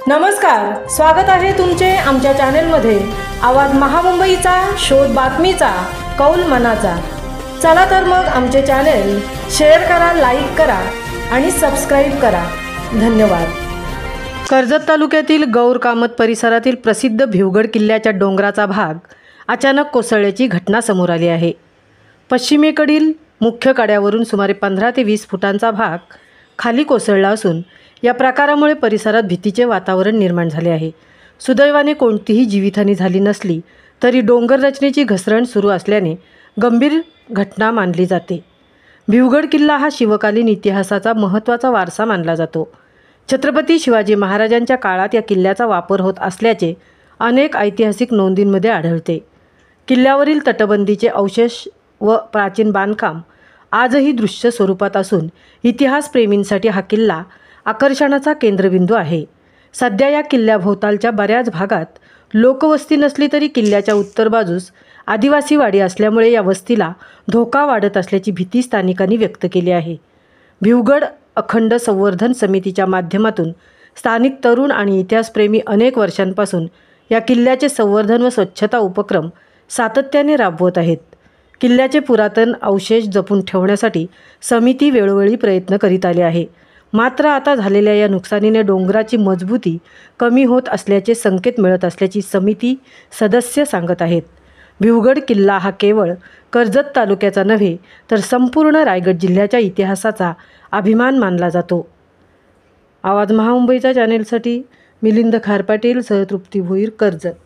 नमस्कार, स्वागत आहे तुमचे आमच्या चॅनेलमध्ये। आवाज महामुंबईचा, शोध बातमीचा, कौल मनाचा। चला तर मग आमचे चॅनेल शेअर करा, लाईक करा आणि सबस्क्राइब करा। धन्यवाद। कर्जत तालुक्यातील गौर कामत परिसरातील प्रसिद्ध भिवगड किल्ल्याच्या डोंगराचा भाग अचानक कोसळल्याची घटना समोर आली आहे। पश्चिमेकडील मुख्य कड्यावरून सुमारे 15 ते 20 फुटांचा भाग खाली कोसळला असून या प्रकारामुळे परिसरात भीतीचे वातावरण निर्माण झाले आहे। सुदैवाने कोणतीही जीवितहानी झाली नसली तरी डोंगर रचनेची घसरण सुरू असल्याने गंभीर घटना मानली जाते। भिवगड किल्ला हा शिवकालीन इतिहासाचा महत्त्वाचा वारसा मानला जातो। छत्रपती शिवाजी महाराजांच्या काळात या किल्ल्याचा वापर होत असल्याचे अनेक ऐतिहासिक नोंदींमध्ये आढळते। किल्ल्यावरील तटबंदीचे अवशेष व प्राचीन बांधकाम आजही दृश्य स्वरूपात असून इतिहासप्रेमींसाठी हा किल्ला आकर्षणाचा केंद्रबिंदू आहे। सध्या या किल्ल्याभोवतालच्या बऱ्याच भागात लोकवस्ती नसली तरी किल्ल्याच्या उत्तर बाजूस आदिवासी वाडी असल्यामुळे या वस्तीला धोका वाढत असल्याची भीती स्थानिकांनी व्यक्त केली आहे। भिवगड अखंड संवर्धन समितीच्या माध्यमातून स्थानिक तरुण आणि इतिहासप्रेमी अनेक वर्षांपासून या किल्ल्याचे संवर्धन व स्वच्छता उपक्रम सातत्याने राबवत आहेत। किल्ल्याचे पुरातन अवशेष जपून ठेवण्यासाठी समिती वेळोवेळी प्रयत्न करीत आली आहे। मात्र आता झालेल्या या नुकसानीने डोंगराची मजबूती कमी होत असल्याचे संकेत मिळत असल्याची समिती सदस्य सांगत आहेत। भिवगड किल्ला हा केवळ कर्जत तालुक्याचा नव्हे तर संपूर्ण रायगड जिल्ह्याच्या इतिहासाचा अभिमान मानला जातो। आवाज महामुंबईच्या चॅनेलसाठी मिलिंद खारपाटील, तृप्ती भोईर, कर्जत।